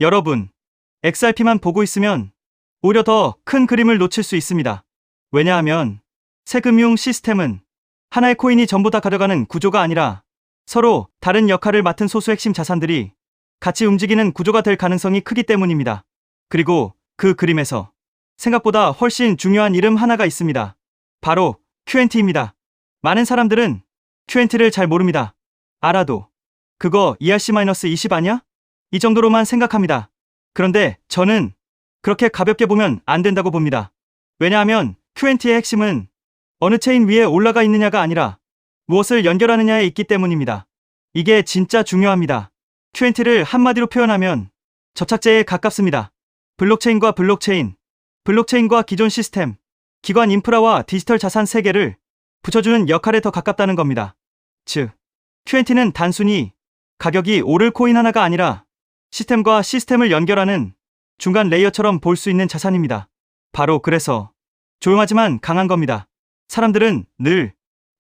여러분, XRP만 보고 있으면 오히려 더 큰 그림을 놓칠 수 있습니다. 왜냐하면 새 금융 시스템은 하나의 코인이 전부 다 가져가는 구조가 아니라 서로 다른 역할을 맡은 소수 핵심 자산들이 같이 움직이는 구조가 될 가능성이 크기 때문입니다. 그리고 그 그림에서 생각보다 훨씬 중요한 이름 하나가 있습니다. 바로 QNT입니다. 많은 사람들은 QNT를 잘 모릅니다. 알아도 그거 ERC-20 아냐? 이 정도로만 생각합니다. 그런데 저는 그렇게 가볍게 보면 안 된다고 봅니다. 왜냐하면 QNT의 핵심은 어느 체인 위에 올라가 있느냐가 아니라 무엇을 연결하느냐에 있기 때문입니다. 이게 진짜 중요합니다. QNT를 한마디로 표현하면 접착제에 가깝습니다. 블록체인과 블록체인, 블록체인과 기존 시스템, 기관 인프라와 디지털 자산 세계를 붙여주는 역할에 더 가깝다는 겁니다. 즉, QNT는 단순히 가격이 오를 코인 하나가 아니라 시스템과 시스템을 연결하는 중간 레이어처럼 볼 수 있는 자산입니다. 바로 그래서 조용하지만 강한 겁니다. 사람들은 늘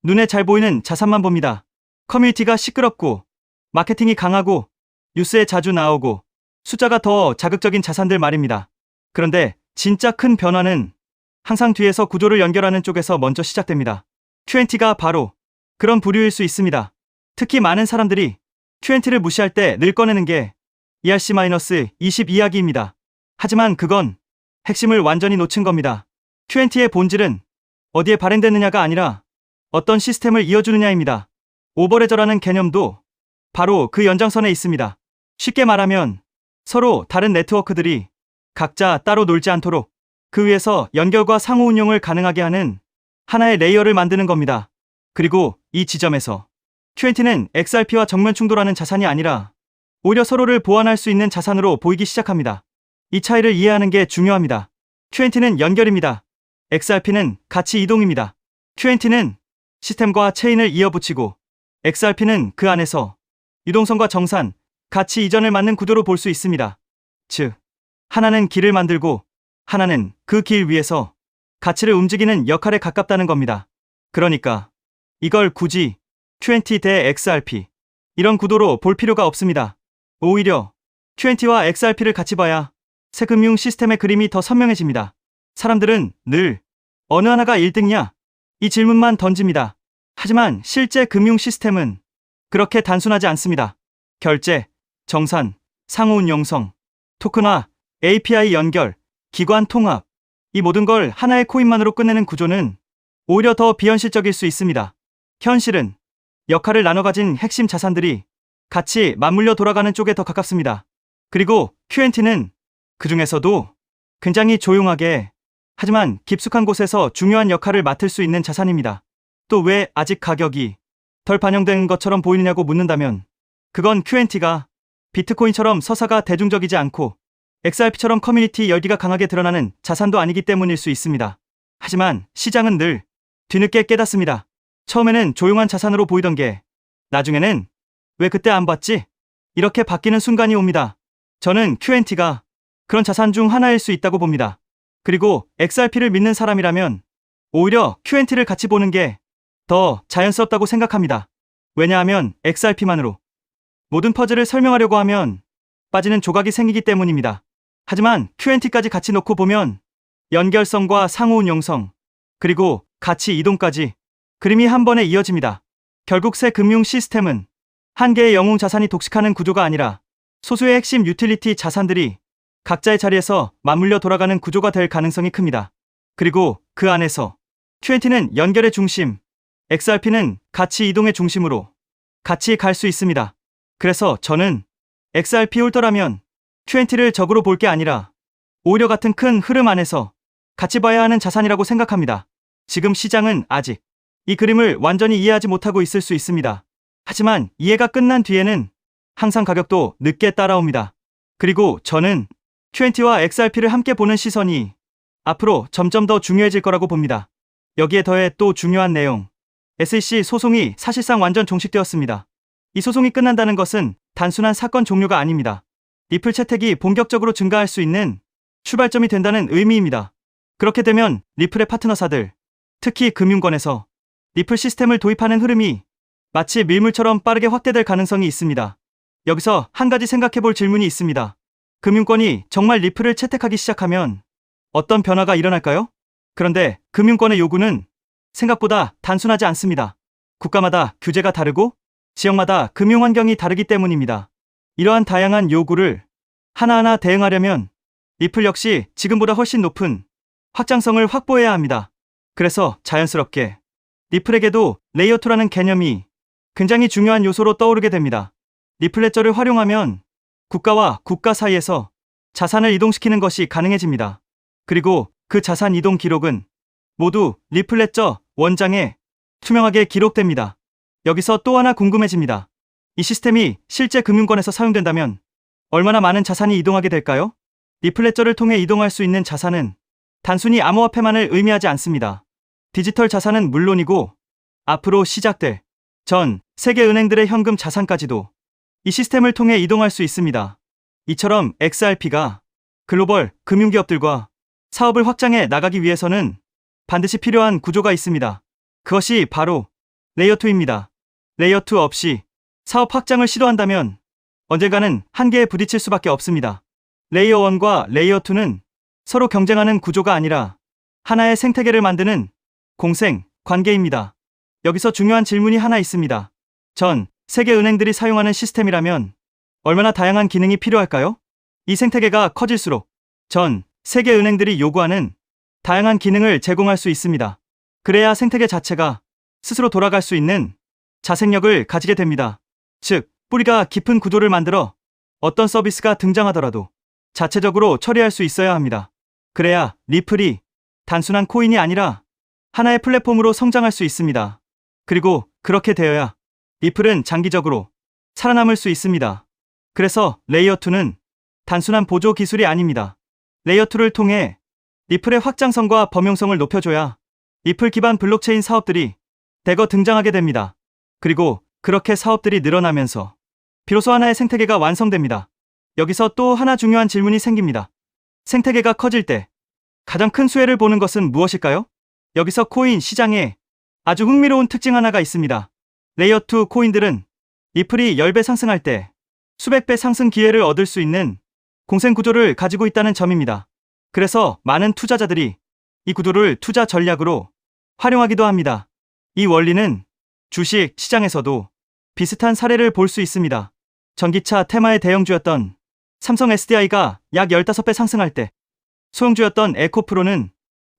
눈에 잘 보이는 자산만 봅니다. 커뮤니티가 시끄럽고 마케팅이 강하고 뉴스에 자주 나오고 숫자가 더 자극적인 자산들 말입니다. 그런데 진짜 큰 변화는 항상 뒤에서 구조를 연결하는 쪽에서 먼저 시작됩니다. QNT가 바로 그런 부류일 수 있습니다. 특히 많은 사람들이 QNT를 무시할 때 늘 꺼내는 게 ERC-20 이야기입니다. 하지만 그건 핵심을 완전히 놓친 겁니다. QNT의 본질은 어디에 발행됐느냐가 아니라 어떤 시스템을 이어주느냐입니다. 오버레저라는 개념도 바로 그 연장선에 있습니다. 쉽게 말하면 서로 다른 네트워크들이 각자 따로 놀지 않도록 그 위에서 연결과 상호 운용을 가능하게 하는 하나의 레이어를 만드는 겁니다. 그리고 이 지점에서 QNT는 XRP와 정면 충돌하는 자산이 아니라 오히려 서로를 보완할 수 있는 자산으로 보이기 시작합니다. 이 차이를 이해하는 게 중요합니다. QNT는 연결입니다. XRP는 가치 이동입니다. QNT는 시스템과 체인을 이어붙이고 XRP는 그 안에서 유동성과 정산, 가치 이전을 맞는 구조로 볼 수 있습니다. 즉, 하나는 길을 만들고 하나는 그 길 위에서 가치를 움직이는 역할에 가깝다는 겁니다. 그러니까 이걸 굳이 QNT 대 XRP 이런 구도로 볼 필요가 없습니다. 오히려 QNT와 XRP를 같이 봐야 새 금융 시스템의 그림이 더 선명해집니다. 사람들은 늘 어느 하나가 1등이냐? 이 질문만 던집니다. 하지만 실제 금융 시스템은 그렇게 단순하지 않습니다. 결제, 정산, 상호 운용성, 토큰화, API 연결, 기관 통합, 이 모든 걸 하나의 코인만으로 끝내는 구조는 오히려 더 비현실적일 수 있습니다. 현실은 역할을 나눠 가진 핵심 자산들이 같이 맞물려 돌아가는 쪽에 더 가깝습니다. 그리고 QNT는 그 중에서도 굉장히 조용하게 하지만 깊숙한 곳에서 중요한 역할을 맡을 수 있는 자산입니다. 또 왜 아직 가격이 덜 반영된 것처럼 보이느냐고 묻는다면 그건 QNT가 비트코인처럼 서사가 대중적이지 않고 XRP처럼 커뮤니티 열기가 강하게 드러나는 자산도 아니기 때문일 수 있습니다. 하지만 시장은 늘 뒤늦게 깨닫습니다. 처음에는 조용한 자산으로 보이던 게 나중에는 왜 그때 안 봤지? 이렇게 바뀌는 순간이 옵니다. 저는 QNT가 그런 자산 중 하나일 수 있다고 봅니다. 그리고 XRP를 믿는 사람이라면 오히려 QNT를 같이 보는 게 더 자연스럽다고 생각합니다. 왜냐하면 XRP만으로 모든 퍼즐을 설명하려고 하면 빠지는 조각이 생기기 때문입니다. 하지만 QNT까지 같이 놓고 보면 연결성과 상호 운용성, 그리고 가치 이동까지 그림이 한 번에 이어집니다. 결국 새 금융 시스템은 한 개의 영웅 자산이 독식하는 구조가 아니라 소수의 핵심 유틸리티 자산들이 각자의 자리에서 맞물려 돌아가는 구조가 될 가능성이 큽니다. 그리고 그 안에서 QNT는 연결의 중심, XRP는 가치 이동의 중심으로 같이 갈 수 있습니다. 그래서 저는 XRP 홀더라면 QNT를 적으로 볼 게 아니라 오히려 같은 큰 흐름 안에서 같이 봐야 하는 자산이라고 생각합니다. 지금 시장은 아직 이 그림을 완전히 이해하지 못하고 있을 수 있습니다. 하지만 이해가 끝난 뒤에는 항상 가격도 늦게 따라옵니다. 그리고 저는 QNT와 XRP를 함께 보는 시선이 앞으로 점점 더 중요해질 거라고 봅니다. 여기에 더해 또 중요한 내용, SEC 소송이 사실상 완전 종식되었습니다. 이 소송이 끝난다는 것은 단순한 사건 종료가 아닙니다. 리플 채택이 본격적으로 증가할 수 있는 출발점이 된다는 의미입니다. 그렇게 되면 리플의 파트너사들, 특히 금융권에서 리플 시스템을 도입하는 흐름이 마치 밀물처럼 빠르게 확대될 가능성이 있습니다. 여기서 한 가지 생각해 볼 질문이 있습니다. 금융권이 정말 리플을 채택하기 시작하면 어떤 변화가 일어날까요? 그런데 금융권의 요구는 생각보다 단순하지 않습니다. 국가마다 규제가 다르고 지역마다 금융 환경이 다르기 때문입니다. 이러한 다양한 요구를 하나하나 대응하려면 리플 역시 지금보다 훨씬 높은 확장성을 확보해야 합니다. 그래서 자연스럽게 리플에게도 레이어2라는 개념이 굉장히 중요한 요소로 떠오르게 됩니다. 리플 레저를 활용하면 국가와 국가 사이에서 자산을 이동시키는 것이 가능해집니다. 그리고 그 자산 이동 기록은 모두 리플 레저 원장에 투명하게 기록됩니다. 여기서 또 하나 궁금해집니다. 이 시스템이 실제 금융권에서 사용된다면 얼마나 많은 자산이 이동하게 될까요? 리플 레저를 통해 이동할 수 있는 자산은 단순히 암호화폐만을 의미하지 않습니다. 디지털 자산은 물론이고 앞으로 시작될 전 세계 은행들의 현금 자산까지도 이 시스템을 통해 이동할 수 있습니다. 이처럼 XRP가 글로벌 금융기업들과 사업을 확장해 나가기 위해서는 반드시 필요한 구조가 있습니다. 그것이 바로 레이어2입니다. 레이어2 없이 사업 확장을 시도한다면 언젠가는 한계에 부딪힐 수밖에 없습니다. 레이어1과 레이어2는 서로 경쟁하는 구조가 아니라 하나의 생태계를 만드는 공생 관계입니다. 여기서 중요한 질문이 하나 있습니다. 전 세계 은행들이 사용하는 시스템이라면 얼마나 다양한 기능이 필요할까요? 이 생태계가 커질수록 전 세계 은행들이 요구하는 다양한 기능을 제공할 수 있습니다. 그래야 생태계 자체가 스스로 돌아갈 수 있는 자생력을 가지게 됩니다. 즉, 뿌리가 깊은 구조를 만들어 어떤 서비스가 등장하더라도 자체적으로 처리할 수 있어야 합니다. 그래야 리플이 단순한 코인이 아니라 하나의 플랫폼으로 성장할 수 있습니다. 그리고 그렇게 되어야 리플은 장기적으로 살아남을 수 있습니다. 그래서 레이어2는 단순한 보조 기술이 아닙니다. 레이어2를 통해 리플의 확장성과 범용성을 높여줘야 리플 기반 블록체인 사업들이 대거 등장하게 됩니다. 그리고 그렇게 사업들이 늘어나면서 비로소 하나의 생태계가 완성됩니다. 여기서 또 하나 중요한 질문이 생깁니다. 생태계가 커질 때 가장 큰 수혜를 보는 것은 무엇일까요? 여기서 코인 시장에 아주 흥미로운 특징 하나가 있습니다. 레이어2 코인들은 리플이 10배 상승할 때 수백 배 상승 기회를 얻을 수 있는 공생 구조를 가지고 있다는 점입니다. 그래서 많은 투자자들이 이 구조를 투자 전략으로 활용하기도 합니다. 이 원리는 주식 시장에서도 비슷한 사례를 볼 수 있습니다. 전기차 테마의 대형주였던 삼성 SDI가 약 15배 상승할 때 소형주였던 에코프로는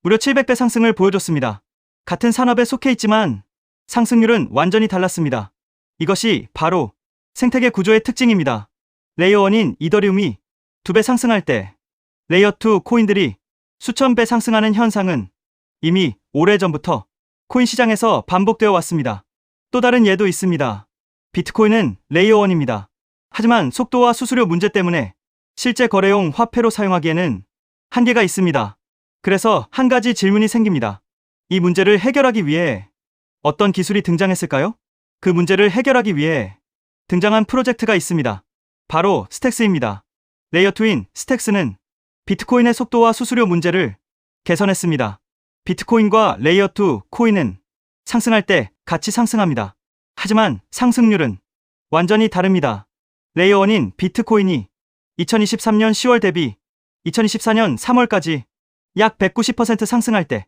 무려 700배 상승을 보여줬습니다. 같은 산업에 속해 있지만 상승률은 완전히 달랐습니다. 이것이 바로 생태계 구조의 특징입니다. 레이어1인 이더리움이 2배 상승할 때 레이어2 코인들이 수천 배 상승하는 현상은 이미 오래전부터 코인 시장에서 반복되어 왔습니다. 또 다른 예도 있습니다. 비트코인은 레이어1입니다. 하지만 속도와 수수료 문제 때문에 실제 거래용 화폐로 사용하기에는 한계가 있습니다. 그래서 한 가지 질문이 생깁니다. 이 문제를 해결하기 위해 어떤 기술이 등장했을까요? 그 문제를 해결하기 위해 등장한 프로젝트가 있습니다. 바로 스택스입니다. 레이어2인 스택스는 비트코인의 속도와 수수료 문제를 개선했습니다. 비트코인과 레이어2 코인은 상승할 때 같이 상승합니다. 하지만 상승률은 완전히 다릅니다. 레이어1인 비트코인이 2023년 10월 대비 2024년 3월까지 약 190% 상승할 때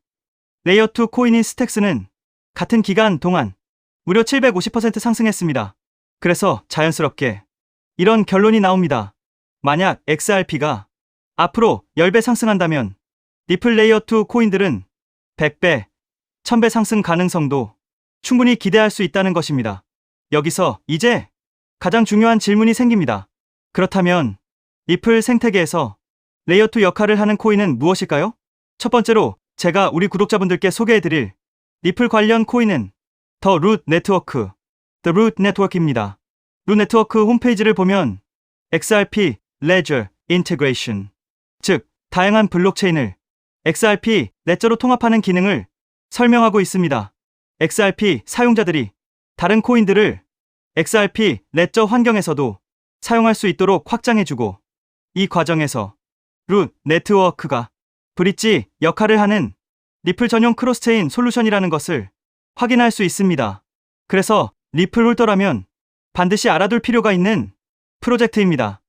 레이어2 코인인 스택스는 같은 기간 동안 무려 750% 상승했습니다. 그래서 자연스럽게 이런 결론이 나옵니다. 만약 XRP가 앞으로 10배 상승한다면 리플 레이어2 코인들은 100배, 1000배 상승 가능성도 충분히 기대할 수 있다는 것입니다. 여기서 이제 가장 중요한 질문이 생깁니다. 그렇다면 리플 생태계에서 레이어2 역할을 하는 코인은 무엇일까요? 첫 번째로 제가 우리 구독자분들께 소개해드릴 리플 관련 코인은 더 루트 네트워크, The Root Network입니다. 루트 네트워크 홈페이지를 보면 XRP Ledger Integration, 즉 다양한 블록체인을 XRP 레저로 통합하는 기능을 설명하고 있습니다. XRP 사용자들이 다른 코인들을 XRP 레저 환경에서도 사용할 수 있도록 확장해주고, 이 과정에서 루트 네트워크가 브릿지 역할을 하는 리플 전용 크로스체인 솔루션이라는 것을 확인할 수 있습니다. 그래서 리플 홀더라면 반드시 알아둘 필요가 있는 프로젝트입니다.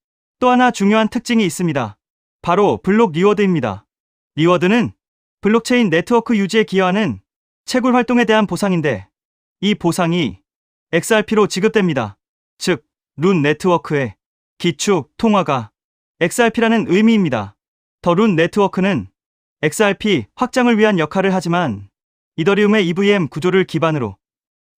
또 하나 중요한 특징이 있습니다. 바로 블록 리워드입니다. 리워드는 블록체인 네트워크 유지에 기여하는 채굴 활동에 대한 보상인데 이 보상이 XRP로 지급됩니다. 즉, 룬 네트워크의 기축 통화가 XRP라는 의미입니다. 더 룬 네트워크는 XRP 확장을 위한 역할을 하지만 이더리움의 EVM 구조를 기반으로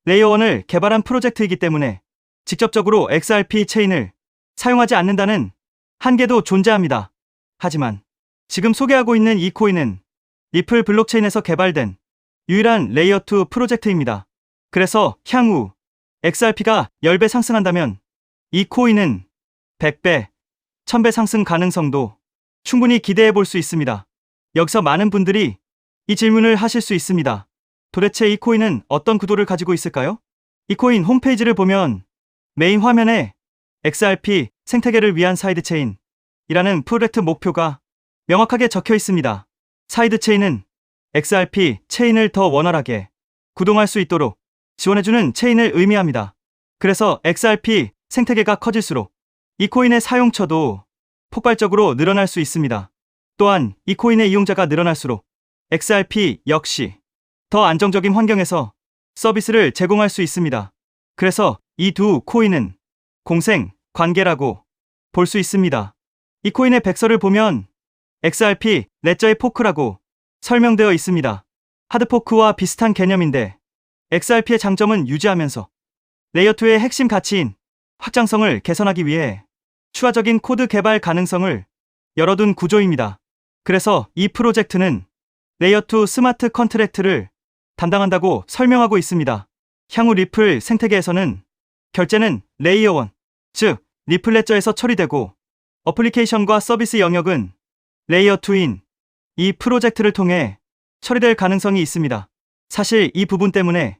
레이어 1을 개발한 프로젝트이기 때문에 직접적으로 XRP 체인을 사용하지 않는다는 한계도 존재합니다. 하지만 지금 소개하고 있는 이 코인은 리플 블록체인에서 개발된 유일한 레이어 2 프로젝트입니다. 그래서 향후 XRP가 10배 상승한다면 이 코인은 100배, 1000배 상승 가능성도 충분히 기대해 볼 수 있습니다. 여기서 많은 분들이 이 질문을 하실 수 있습니다. 도대체 이 코인은 어떤 구도를 가지고 있을까요? 이 코인 홈페이지를 보면 메인 화면에 XRP 생태계를 위한 사이드체인이라는 프로젝트 목표가 명확하게 적혀 있습니다. 사이드체인은 XRP 체인을 더 원활하게 구동할 수 있도록 지원해주는 체인을 의미합니다. 그래서 XRP 생태계가 커질수록 이 코인의 사용처도 폭발적으로 늘어날 수 있습니다. 또한 이 코인의 이용자가 늘어날수록 XRP 역시 더 안정적인 환경에서 서비스를 제공할 수 있습니다. 그래서 이 두 코인은 공생 관계라고 볼 수 있습니다. 이 코인의 백서를 보면 XRP 레저의 포크라고 설명되어 있습니다. 하드포크와 비슷한 개념인데 XRP의 장점은 유지하면서 레이어2의 핵심 가치인 확장성을 개선하기 위해 추가적인 코드 개발 가능성을 열어둔 구조입니다. 그래서 이 프로젝트는 레이어2 스마트 컨트랙트를 담당한다고 설명하고 있습니다. 향후 리플 생태계에서는 결제는 레이어 1, 즉 리플 레저에서 처리되고 어플리케이션과 서비스 영역은 레이어 2인 이 프로젝트를 통해 처리될 가능성이 있습니다. 사실 이 부분 때문에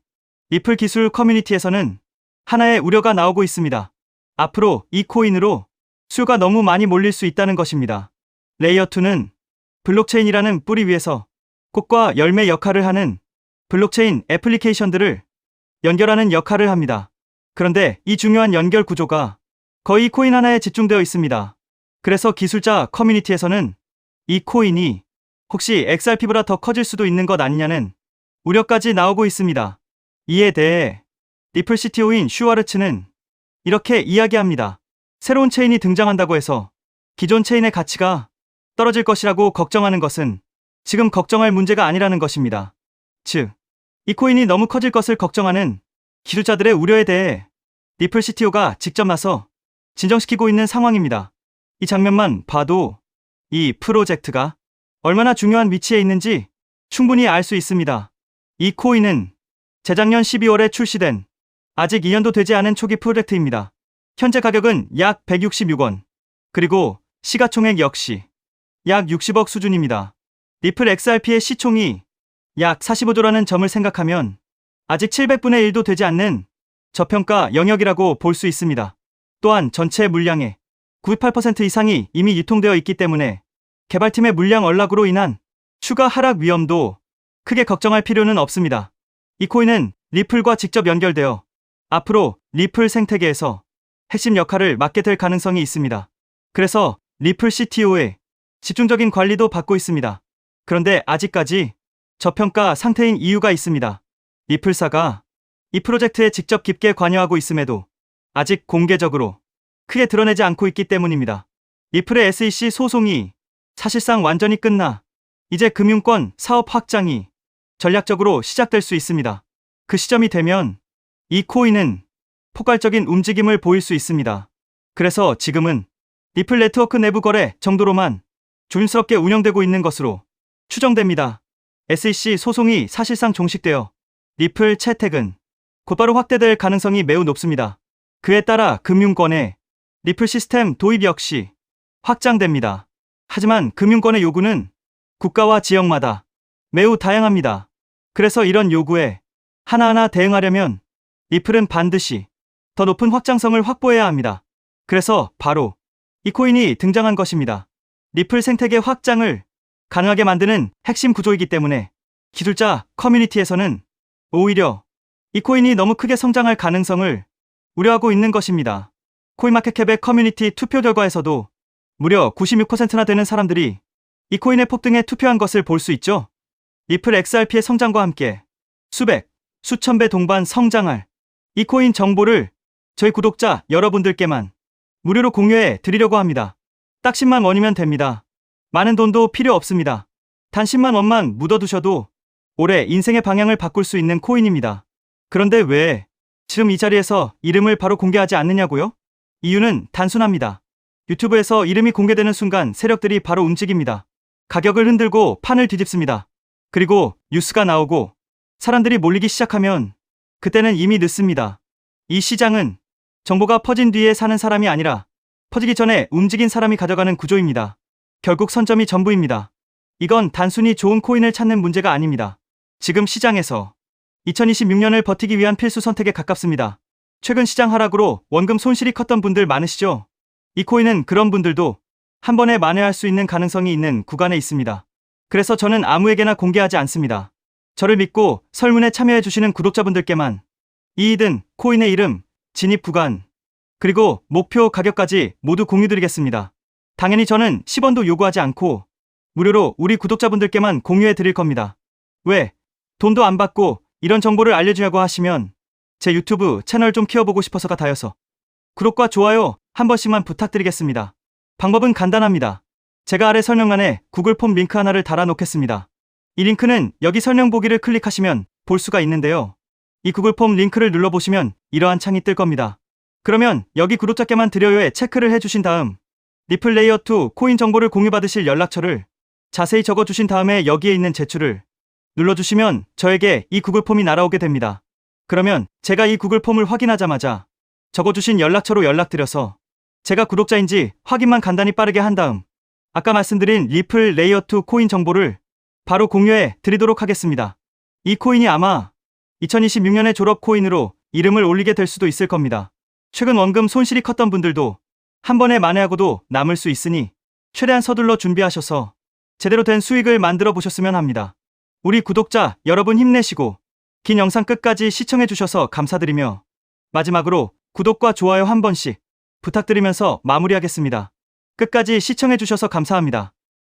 리플 기술 커뮤니티에서는 하나의 우려가 나오고 있습니다. 앞으로 이 코인으로 수요가 너무 많이 몰릴 수 있다는 것입니다. 레이어 2는 블록체인이라는 뿌리 위에서 꽃과 열매 역할을 하는 블록체인 애플리케이션들을 연결하는 역할을 합니다. 그런데 이 중요한 연결 구조가 거의 코인 하나에 집중되어 있습니다. 그래서 기술자 커뮤니티에서는 이 코인이 혹시 XRP보다 더 커질 수도 있는 것 아니냐는 우려까지 나오고 있습니다. 이에 대해 리플 CTO인 슈와르츠는 이렇게 이야기합니다. 새로운 체인이 등장한다고 해서 기존 체인의 가치가 떨어질 것이라고 걱정하는 것은 지금 걱정할 문제가 아니라는 것입니다. 즉, 이 코인이 너무 커질 것을 걱정하는 기술자들의 우려에 대해 리플 CTO가 직접 나서 진정시키고 있는 상황입니다. 이 장면만 봐도 이 프로젝트가 얼마나 중요한 위치에 있는지 충분히 알 수 있습니다. 이 코인은 재작년 12월에 출시된 아직 2년도 되지 않은 초기 프로젝트입니다. 현재 가격은 약 166원, 그리고 시가총액 역시 약 60억 수준입니다. 리플 XRP의 시총이 약 45조라는 점을 생각하면 아직 700분의 1도 되지 않는 저평가 영역이라고 볼 수 있습니다. 또한 전체 물량의 98% 이상이 이미 유통되어 있기 때문에 개발팀의 물량 언락으로 인한 추가 하락 위험도 크게 걱정할 필요는 없습니다. 이 코인은 리플과 직접 연결되어 앞으로 리플 생태계에서 핵심 역할을 맡게 될 가능성이 있습니다. 그래서 리플 CTO의 집중적인 관리도 받고 있습니다. 그런데 아직까지 저평가 상태인 이유가 있습니다. 리플사가 이 프로젝트에 직접 깊게 관여하고 있음에도 아직 공개적으로 크게 드러내지 않고 있기 때문입니다. 리플의 SEC 소송이 사실상 완전히 끝나 이제 금융권 사업 확장이 전략적으로 시작될 수 있습니다. 그 시점이 되면 이 코인은 폭발적인 움직임을 보일 수 있습니다. 그래서 지금은 리플 네트워크 내부 거래 정도로만 조심스럽게 운영되고 있는 것으로 추정됩니다. SEC 소송이 사실상 종식되어 리플 채택은 곧바로 확대될 가능성이 매우 높습니다. 그에 따라 금융권의 리플 시스템 도입 역시 확장됩니다. 하지만 금융권의 요구는 국가와 지역마다 매우 다양합니다. 그래서 이런 요구에 하나하나 대응하려면 리플은 반드시 더 높은 확장성을 확보해야 합니다. 그래서 바로 이 코인이 등장한 것입니다. 리플 생태계 확장을 가능하게 만드는 핵심 구조이기 때문에 기술자 커뮤니티에서는 오히려 이 코인이 너무 크게 성장할 가능성을 우려하고 있는 것입니다. 코인마켓캡의 커뮤니티 투표 결과에서도 무려 96%나 되는 사람들이 이 코인의 폭등에 투표한 것을 볼 수 있죠. 리플 XRP의 성장과 함께 수백, 수천 배 동반 성장할 이 코인 정보를 저희 구독자 여러분들께만 무료로 공유해 드리려고 합니다. 딱 10만 원이면 됩니다. 많은 돈도 필요 없습니다. 단 10만 원만 묻어두셔도 올해 인생의 방향을 바꿀 수 있는 코인입니다. 그런데 왜 지금 이 자리에서 이름을 바로 공개하지 않느냐고요? 이유는 단순합니다. 유튜브에서 이름이 공개되는 순간 세력들이 바로 움직입니다. 가격을 흔들고 판을 뒤집습니다. 그리고 뉴스가 나오고 사람들이 몰리기 시작하면 그때는 이미 늦습니다. 이 시장은 정보가 퍼진 뒤에 사는 사람이 아니라 퍼지기 전에 움직인 사람이 가져가는 구조입니다. 결국 선점이 전부입니다. 이건 단순히 좋은 코인을 찾는 문제가 아닙니다. 지금 시장에서 2026년을 버티기 위한 필수 선택에 가깝습니다. 최근 시장 하락으로 원금 손실이 컸던 분들 많으시죠? 이 코인은 그런 분들도 한 번에 만회할 수 있는 가능성이 있는 구간에 있습니다. 그래서 저는 아무에게나 공개하지 않습니다. 저를 믿고 설문에 참여해 주시는 구독자분들께만 이익은 코인의 이름, 진입 구간, 그리고 목표 가격까지 모두 공유드리겠습니다. 당연히 저는 10원도 요구하지 않고 무료로 우리 구독자분들께만 공유해 드릴 겁니다. 왜? 돈도 안 받고 이런 정보를 알려주냐고 하시면 제 유튜브 채널 좀 키워보고 싶어서가 다여서 구독과 좋아요 한 번씩만 부탁드리겠습니다. 방법은 간단합니다. 제가 아래 설명란에 구글 폼 링크 하나를 달아놓겠습니다. 이 링크는 여기 설명 보기를 클릭하시면 볼 수가 있는데요. 이 구글 폼 링크를 눌러보시면 이러한 창이 뜰 겁니다. 그러면 여기 구독자께만 드려요에 체크를 해주신 다음 리플 레이어2 코인 정보를 공유받으실 연락처를 자세히 적어주신 다음에 여기에 있는 제출을 눌러주시면 저에게 이 구글 폼이 날아오게 됩니다. 그러면 제가 이 구글 폼을 확인하자마자 적어주신 연락처로 연락드려서 제가 구독자인지 확인만 간단히 빠르게 한 다음 아까 말씀드린 리플 레이어2 코인 정보를 바로 공유해 드리도록 하겠습니다. 이 코인이 아마 2026년의 졸업 코인으로 이름을 올리게 될 수도 있을 겁니다. 최근 원금 손실이 컸던 분들도 한 번에 만회하고도 남을 수 있으니 최대한 서둘러 준비하셔서 제대로 된 수익을 만들어 보셨으면 합니다. 우리 구독자 여러분 힘내시고 긴 영상 끝까지 시청해 주셔서 감사드리며 마지막으로 구독과 좋아요 한 번씩 부탁드리면서 마무리하겠습니다. 끝까지 시청해 주셔서 감사합니다.